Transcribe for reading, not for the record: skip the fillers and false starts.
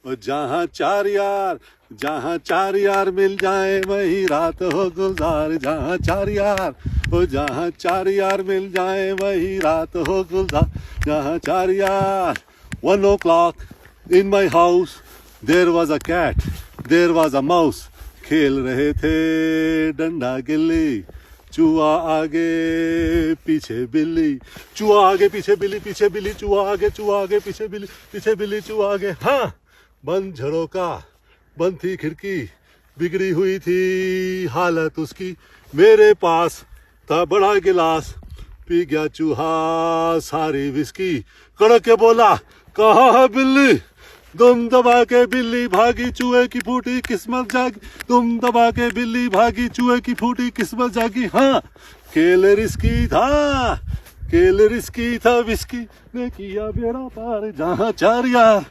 और जहाँ चार यार मिल जाए वही रात हो गुलजार। जहाँ चार यार मिल जाए वही रात हो गुलजार। जहाँ चार यार 1 o'clock in my house there was a cat, there was a mouse। खेल रहे थे डंडा गिल्ली, चूहा आगे पीछे बिल्ली, चूहा आगे पीछे बिल्ली, पीछे बिल्ली चूहा आगे, चूहा आगे पीछे बिल्ली, पीछे बिल्ली चूहा आगे। हाँ, बंद झरोका, बंद थी खिड़की, बिगड़ी हुई थी हालत उसकी। मेरे पास था बड़ा गिलास, पी गया चूहा सारी विस्की। कड़क के बोला, कहाँ है बिल्ली? दुम दबा के बिल्ली भागी, चूहे की फूटी किस्मत जागी। दुम दबा के बिल्ली भागी, चूहे की फूटी किस्मत जागी। हाँ, खेल रिस्की था, विस्की ने किया बेड़ा पार। जहाँ चार यार,